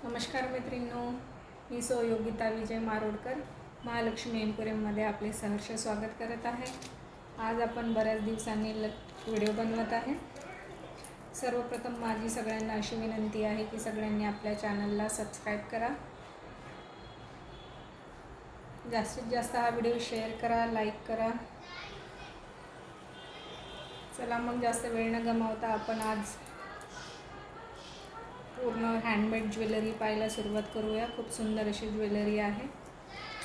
नमस्कार मैत्रिणींनो, मी योगिता विजय मारोडकर महालक्ष्मी एम्पोरियममध्ये आपले सहर्ष स्वागत करत आहे। आज आपण बऱ्याच दिवसांनी व्हिडिओ बनवत आहे। सर्वप्रथम माझी सगळ्यांना अशी विनंती आहे की सगळ्यांनी आपल्या चॅनलला सबस्क्राईब करा, जास्तीत जास्त हा व्हिडिओ शेअर करा, लाईक करा। चला मग जास्त वेळ न गमावता आपण आज पूर्ण हँडमेड ज्वेलरी पाहायला सुरुवात करूया। खूप सुंदर अशी ज्वेलरी आहे।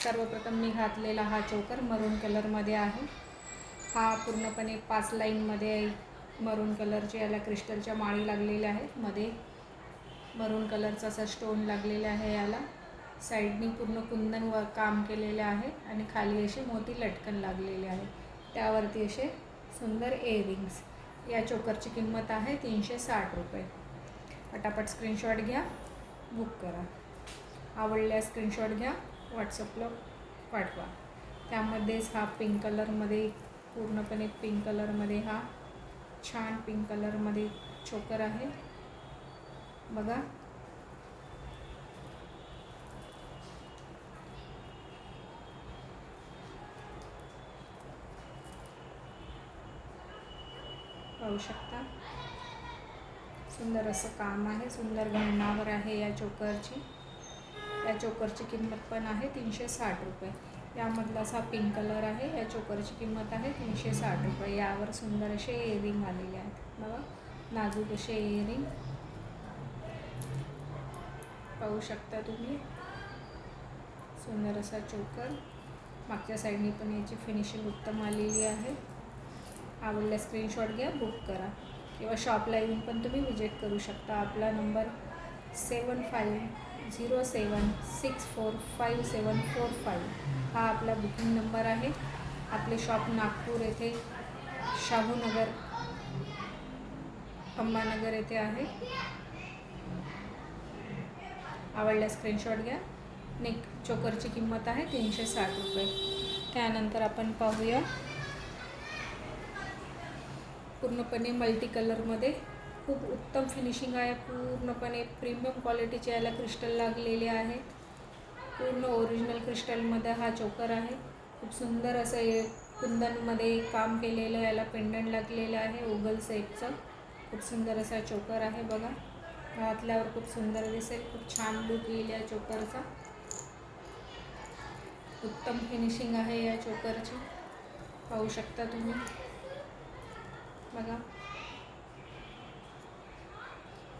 सर्वप्रथम मी घातलेला हा चोकर मरून कलरमध्ये आहे। हा पूर्णपणे 5 लाईनमध्ये मरून कलरचे याला क्रिस्टलच्या माळी लागलेल्या आहेत। मध्ये मरून कलरचा असा स्टोन लागलेला आहे। याला साईडनी पूर्ण कुंदन व काम केलेले आहे आणि खाली असे मोती लटकन लागलेले आहे। त्यावरती असे सुंदर इयरिंग्स। या चोकरची किंमत आहे 360 रुपये। पटापट स्क्रीनशॉट घ्या, बुक करा। आवडल्यास स्क्रीनशॉट घ्या, व्हॉट्सअपला पाठवा। त्यामध्येच हा पिंक कलरमध्ये, पूर्णपणे पिंक कलरमध्ये हा छान पिंक कलरमध्ये चोकर आहे बघा। पाहू शकता सुंदर असं काम आहे, सुंदर घडणावर आहे या चोकरची। या चोकरची किंमत पण आहे 360 रुपये। यामधला असा पिंक कलर आहे। या चोकरची किंमत आहे 360 रुपये। यावर सुंदर असे इयरिंग आलेले आहेत बघा, नाजूक असे इयरिंग पाहू शकता तुम्ही। सुंदर असा चोकर, मागच्या साईडनी पण याची फिनिशिंग उत्तम आलेली आहे। आवडल्यास स्क्रीनशॉट घ्या, बुक करा किंवा शॉपला येऊन पण तुम्ही विजिट करू शकता। आपला नंबर 7507645745 हा आपला बुकिंग नंबर आहे। आपले शॉप नागपूर येथे शाहूनगर अंबानगर येथे आहे। आवडल्यास स्क्रीनशॉट घ्या। नेक चोकरची किंमत आहे 360 रुपये। त्यानंतर आपण पाहूया पूर्णपणे मल्टी कलरमध्ये खूप उत्तम फिनिशिंग आहे। पूर्णपणे प्रीमियम क्वालिटीचे याला क्रिस्टल लागलेले आहे। पूर्ण ओरिजिनल क्रिस्टलमध्ये हा चोकर आहे। खूप सुंदर असं कुंदनमध्ये काम केलेलं याला पेंडंट लागलेलं आहे ओगल शेपचं। खूप सुंदर असा चोकर आहे बघा, घातल्यावर खूप सुंदर दिसेल। खूप छान लुक येईल या चोकरचा। उत्तम फिनिशिंग आहे या चोकरची, पाहू शकता तुम्ही बघा।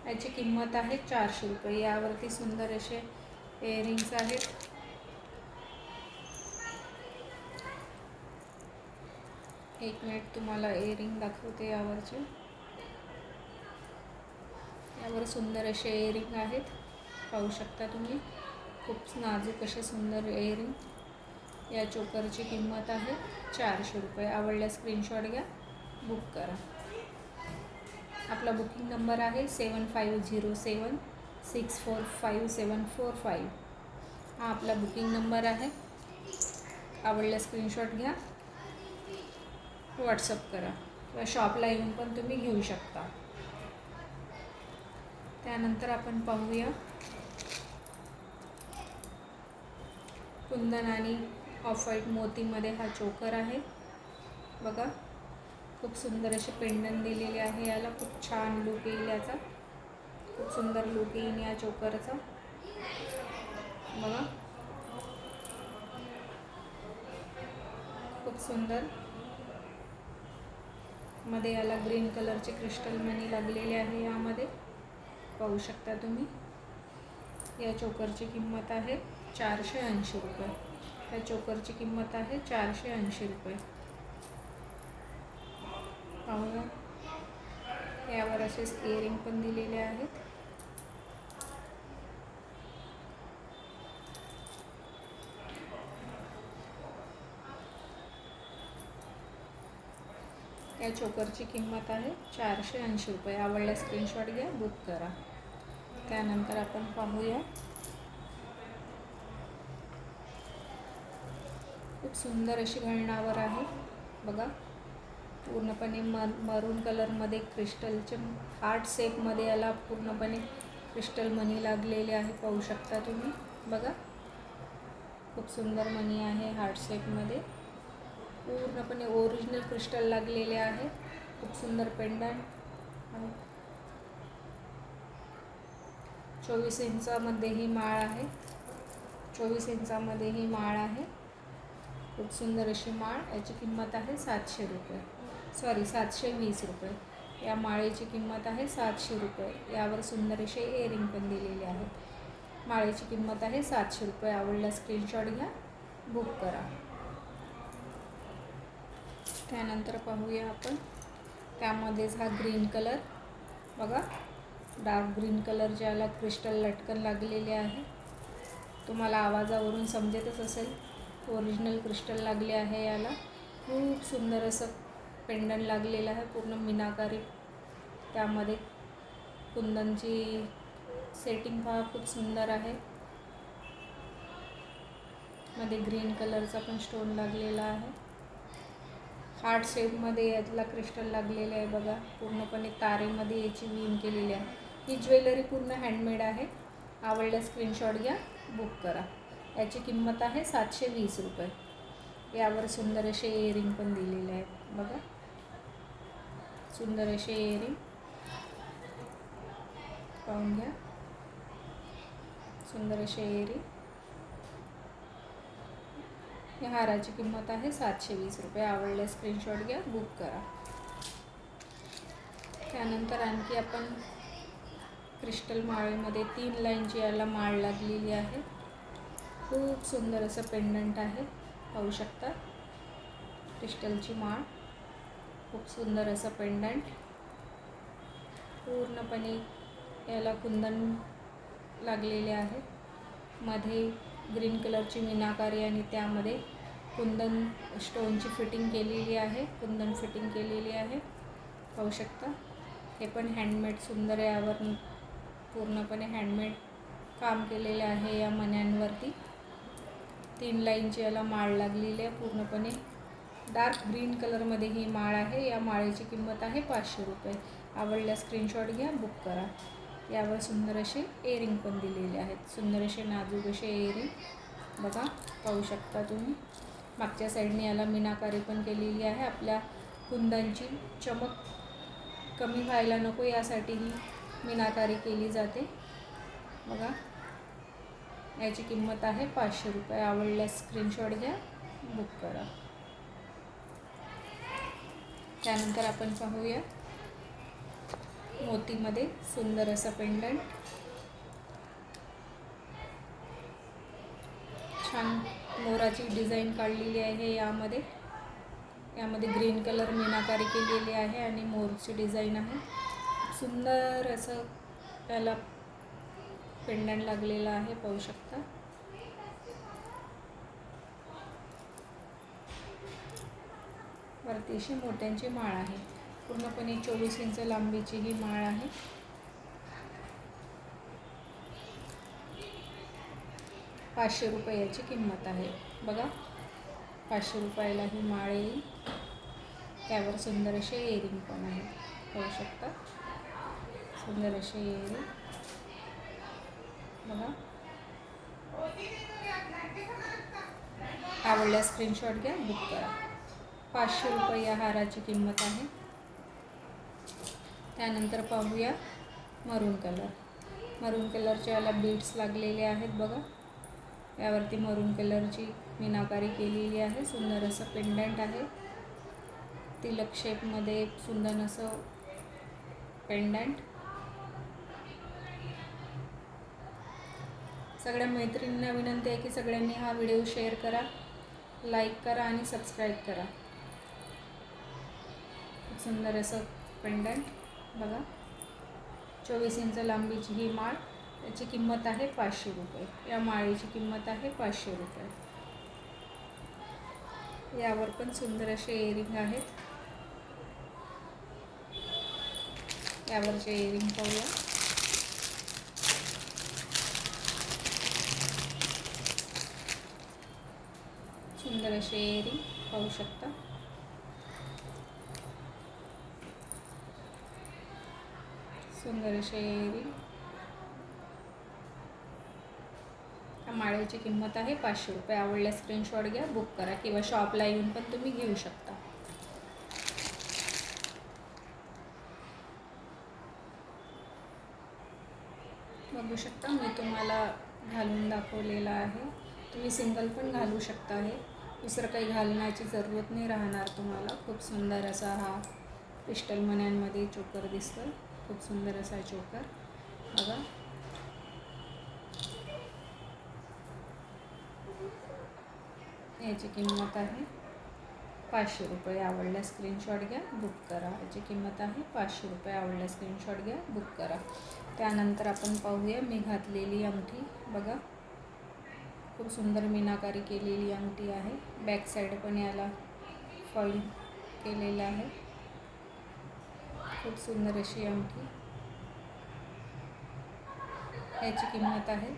याची किंमत आहे 400 रुपये। यावरती सुंदर असे इयरिंग्स आहेत। एक मिनिट तुम्हाला इयरिंग दाखवते यावरचे। यावर सुंदर असे इयरिंग आहेत, पाहू शकता तुम्ही। खूप नाजूक असे सुंदर इयरिंग। या चोकरची किंमत आहे 400 रुपये। आवडल्यास स्क्रीनशॉट घ्या, बुक करा। आपला बुकिंग नंबर आहे 7507645745 हा आपला बुकिंग नंबर आहे। आवडल्यास स्क्रीनशॉट घ्या, व्हॉट्सअप करा किंवा शॉपला येऊन पण तुम्ही घेऊ शकता। त्यानंतर आपण पाहूया कुंदन आणि ऑफ व्हाईट मोतीमध्ये हा चोकर आहे बघा। खूप सुंदर असे पेंडंट दिलेले आहे याला। खूप छान लुक येईल याचा, खूप सुंदर लुक येईल या चोकरचा बघा। खूप सुंदर मध्ये याला ग्रीन कलरचे क्रिस्टल मणी लागलेले आहे यामध्ये, पाहू शकता तुम्ही। या चोकरची किंमत आहे 480 रुपये। या चोकरची किंमत आहे 480 रुपये। पाहूया यावर असे इयरिंग पण दिलेले आहेत। या चोकरची किंमत आहे 480 रुपये। आवडल्यास स्क्रीनशॉट घ्या, बुक करा। त्यानंतर आपण पाहूया खूप सुंदर अशी घडणावर आहे बघा। पूर्णपणे मरून कलरमध्ये क्रिस्टलचे हार्ट शेपमध्ये याला पूर्णपणे क्रिस्टल मणी लागलेले आहे, पाहू शकता तुम्ही. बघा, खूप सुंदर मणी आहे हार्ट शेपमध्ये. पूर्णपणे ओरिजिनल क्रिस्टल लागलेले आहे. खूप सुंदर पेंडंट. 24 इंचामध्ये ही माळ आहे. 24 इंचामध्ये ही माळ आहे. खूप सुंदर अशी माळ. याची किंमत आहे 700 रुपये. 720 रुपये. या माळेची किंमत आहे 700 रुपये. यावर सुंदर असे इयरिंग पण दिलेले आहेत. माळेची किंमत आहे 700 रुपये. आवडला स्क्रीनशॉट घ्या, बुक करा. त्यानंतर पाहूया आपण, त्यामध्येच हा ग्रीन कलर बघा, डार्क ग्रीन कलर ज्याला क्रिस्टल लटकन लागलेले आहे. तुम्हाला आवाजावरून समजतच असेल, ओरिजिनल क्रिस्टल लागले आहे याला. खूप सुंदर असं पेंडंट लागलेलं आहे, पूर्ण मीनाकारी. त्यामध्ये कुंदनची सेटिंग पहा, खूप सुंदर आहे. मध्ये ग्रीन कलरचा पण स्टोन लागलेला आहे. हार्ट शेपमध्ये यातला क्रिस्टल लागलेले आहे बघा. पूर्णपणे तारेमध्ये याची वीण केलेली आहे. ही ज्वेलरी पूर्ण हँडमेड आहे. आवडल्यास स्क्रीनशॉट घ्या, बुक करा. याची किंमत आहे 720 रुपये. यावर सुंदर असे इयरिंग पण दिलेले आहेत बघा. सुंदर असे इयरिंग पाहून घ्या. सुंदर असे इयरिंग. या हाराची किंमत आहे 720 रुपये. आवडल्यास स्क्रीनशॉट घ्या, बुक करा. त्यानंतर आणखी आपण क्रिस्टल माळेमध्ये 3 लाईनची याला माळ लागलेली आहे. खूप सुंदर असं पेंडंट आहे, पाहू शकता. क्रिस्टलची माळ, खूप सुंदर असं पेंडंट. पूर्णपणे याला कुंदन लागलेले आहे. मध्ये ग्रीन कलरची मीनाकारी आणि त्यामध्ये कुंदन स्टोनची फिटिंग केलेली आहे. कुंदन फिटिंग केलेली आहे, पाहू शकता. हे पण हँडमेड सुंदर. यावर पूर्णपणे हँडमेड काम केलेले आहे. या मण्यांवरती 3 लाईनची याला माळ लागलेली आहे. पूर्णपणे डार्क ग्रीन कलरमध्ये ही माळ आहे. या माळेची किंमत आहे 500 रुपये. आवडल्यास स्क्रीनशॉट घ्या, बुक करा. यावर सुंदर असे इयरिंग पण दिलेले आहेत. सुंदर असे नाजूक असे इयरिंग बघा, पाहू शकता तुम्ही. मागच्या साईडने याला मीनाकारी पण केलेली आहे. आपल्या कुंदनची चमक कमी व्हायला नको यासाठी ही मीनाकारी केली जाते बघा. याची किंमत आहे 500 रुपये. आवडल्यास स्क्रीनशॉट घ्या, बुक करा. त्यानंतर आपण पाहूया मोतीमध्ये सुंदर असं पेंडंट. छान मोराची डिझाईन काढलेली आहे. यामध्ये ग्रीन कलर मीनाकारी केलेली आहे आणि मोरची डिझाईन आहे. सुंदर असं त्याला पेंडंट लागलेलं आहे, पाहू शकता. वरती अशी मोत्यांची माळ आहे. पूर्णपणे 24 इंच लांबीची ही माळ आहे. 500 रुपये याची किंमत आहे बघा. 500 रुपयाला ही माळ येईल. त्यावर सुंदर असे इयरिंग पण आहे, पाहू शकता. सुंदर असे इयरिंग बघा. आवडल्यास स्क्रीनशॉट घ्या, बुक करा. 500 रुपये या हाराची किंमत आहे. त्यानंतर पाहूया मरून कलर. मरून कलरचे याला बीड्स लागलेले आहेत बघा. यावरती मरून कलरची मीनाकारी केलेली आहे. सुंदर असं पेंडंट आहे. तिलक शेपमध्ये सुंदर असं पेंडंट. सगळ्या मैत्रिणींना विनंती आहे की सगळ्यांनी हा व्हिडिओ शेअर करा, लाईक करा आणि सबस्क्राईब करा. सुंदर असं पेंडंट बघा. 24 इंच लांबीची ही माळ. याची किंमत आहे 500 रुपये. या माळेची किंमत आहे 500 रुपये. यावर पण सुंदर असे इयरिंग आहेत. यावरचे इयरिंग पाहूया. सुंदर असे इयरिंग पाहू शकता. सुंदर असे इयरिंग. माळ्याची किंमत आहे 500 रुपये. आवडल्यास स्क्रीनशॉट घ्या, बुक करा किंवा शॉपला येऊन पण तुम्ही घेऊ शकता. बघू शकता, मी तुम्हाला घालून दाखवलेला आहे. तुम्ही सिंगल पण घालू शकता. आहे दुसरं काही घालण्याची जरूरत नाही राहणार तुम्हाला. खूप सुंदर असा हा क्रिस्टल मण्यांमध्ये चोकर दिसतो. खूप सुंदर असा चोकर बघा. याची किंमत आहे 500 रुपये. आवडल्यास स्क्रीनशॉट घ्या, बुक करा. याची किंमत आहे 500 रुपये. आवडल्यास स्क्रीनशॉट घ्या, बुक करा. त्यानंतर आपण पाहूया मी घातलेली अंगठी बघा. खूप सुंदर मीनाकारी केलेली अंगठी आहे. बॅक साईड पण याला फॉइल केलेलं आहे. खूप सुंदर अशी अंगठी. याची किंमत आहे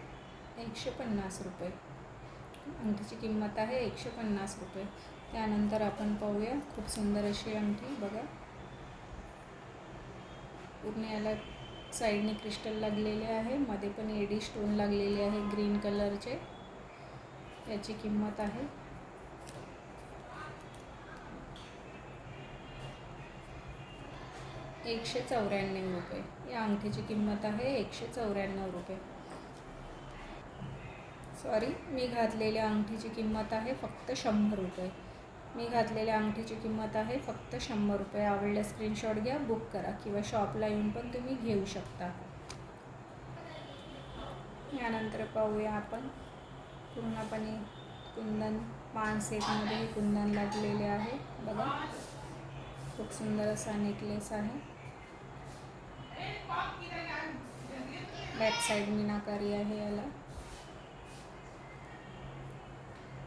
150 रुपये. अंगठीची किंमत आहे 150 रुपये. त्यानंतर आपण पाहूया खूप सुंदर अशी अंगठी बघा. पूर्ण याला साईडने क्रिस्टल लागलेले आहे, मध्ये पण एडी स्टोन लागलेले आहे ग्रीन कलरचे. याची किंमत आहे 194 रुपये. या अंगठीची किंमत आहे 194 रुपये. सॉरी, मी घातलेल्या अंगठीची किंमत आहे फक्त 100 रुपये. मी घातलेल्या अंगठीची किंमत आहे फक्त 100 रुपये. आवडल्यास स्क्रीनशॉट घ्या, बुक करा किंवा शॉपला येऊन पण तुम्ही घेऊ शकता. यानंतर पाहूया आपण पूर्णपणे कुंदन 5 सेटमध्ये कुंदन लागलेले आहे बघा. खूप सुंदर असा नेकलेस आहे. बॅक साईड मीनाकारी आहे याला.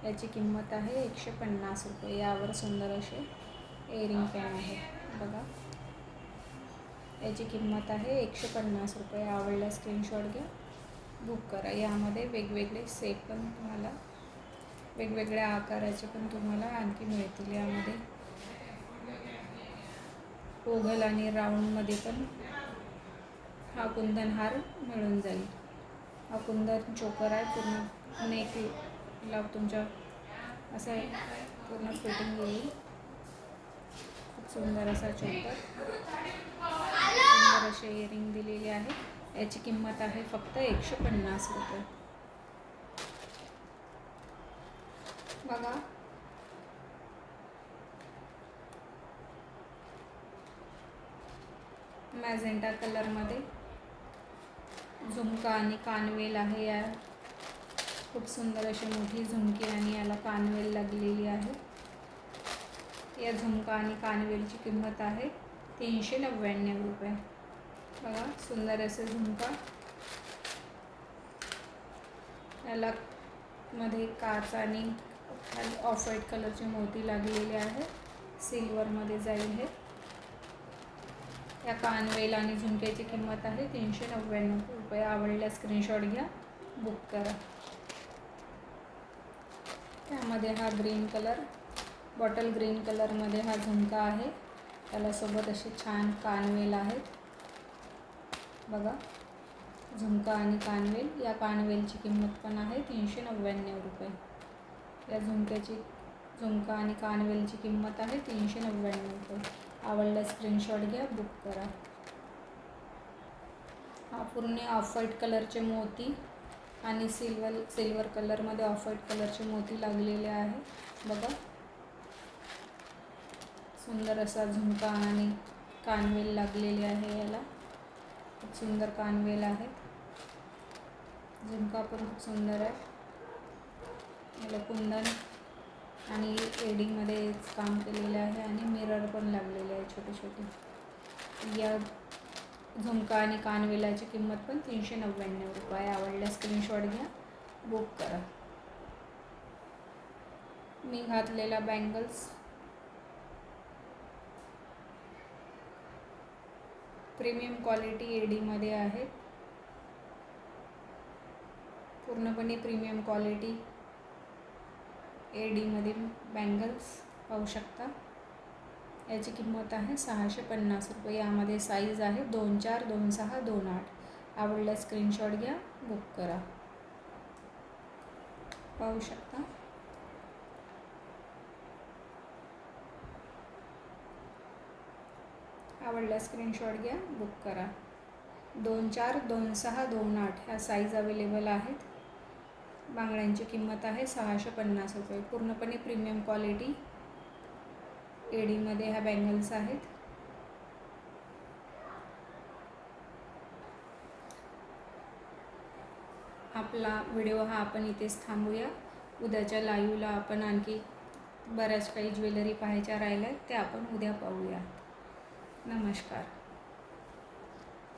याची किंमत आहे 150 रुपये. यावर सुंदर असे इयरिंग पण आहे बघा. याची किंमत आहे 150 रुपये. आवडल्यास स्क्रीनशॉट घ्या, बुक करा. यामध्ये वेगवेगळे सेट पण तुम्हाला वेगवेगळ्या आकाराचे पण तुम्हाला आणखी मिळतील. यामध्ये ओव्हल आणि राऊंडमध्ये पण हा कुंदन हार मिळून जाईल. हा कुंदन चोकर आहे. पूर्ण नेकला तुमच्या असं पूर्ण फिटिंग येईल. खूप सुंदर असा चोकर, सुंदर असे इयरिंग दिलेले आहे. याची किंमत आहे फक्त 150 रुपये बघा. मॅजेंटा कलरमध्ये झुमका आणि कानवेल आहे. या खूप सुंदर अशी मोठी झुमकी आणि याला कानवेल लागलेली आहे. या झुमका आणि कानवेलची किंमत आहे 399 रुपये बघा. सुंदर असे झुमका, याला मध्ये काच आणि ऑफ व्हाईट कलरचे मोती लागलेले आहे. सिल्वरमध्ये जाईल हे. या कानवेल आणि झुमक्याची किंमत आहे 399 रुपये. आवडल्यास स्क्रीनशॉट घ्या, बुक करा. त्यामध्ये हा ग्रीन कलर, बॉटल ग्रीन कलरमध्ये हा झुमका आहे. त्याला सोबत असे छान कानवेल आहेत बघा. झुमका आणि कानवेल. या कानवेलची किंमत पण आहे 399 रुपये. या झुमका आणि कानवेलची किंमत आहे 399 रुपये. आवडल्यास स्क्रीनशॉट घ्या, बुक करा. हा पूर्ण ऑफ व्हाईट कलरचे मोती आणि सिल्वर कलरमध्ये ऑफ व्हाईट कलरचे मोती लागलेले आहे बघा. सुंदर असा झुमका आणि कानवेल लागलेले आहे. याला खूप सुंदर कानवेल आहे. झुमका पण खूप सुंदर आहे. याला कुंदन आणि एडिंगमध्ये काम केलेलं आहे आणि मिरर पण लागलेले आहे छोटे छोटे. या झुमका आणि कानवेलाची किंमत पण 399 रुपये. आवडल्यास स्क्रीनशॉट घ्या, बुक करा. मी घातलेला बँगल्स प्रीमियम क्वालिटी एडीमध्ये आहे. पूर्णपणे प्रीमियम क्वालिटी एडीमध्ये बँगल्स पाहू शकता. याची किंमत आहे 650 रुपये. यामध्ये साईज आहे 24, 26, 28. आवडल्यास स्क्रीनशॉट घ्या, बुक करा. पाहू शकता. आवडल्यास स्क्रीनशॉट घ्या, बुक करा. 242628 ह्या साईज अवेलेबल आहेत. बांगड्यांची किंमत आहे 650 रुपये. पूर्णपणे प्रीमियम क्वालिटी एडीमध्ये ह्या बँगल्स आहेत. आपला व्हिडिओ हा आपण इथेच थांबूया. उद्याच्या लाईव्हला आपण आणखी बऱ्याच काही ज्वेलरी पाहायच्या राहिल्या, त्या आपण उद्या पाहूया. नमस्कार.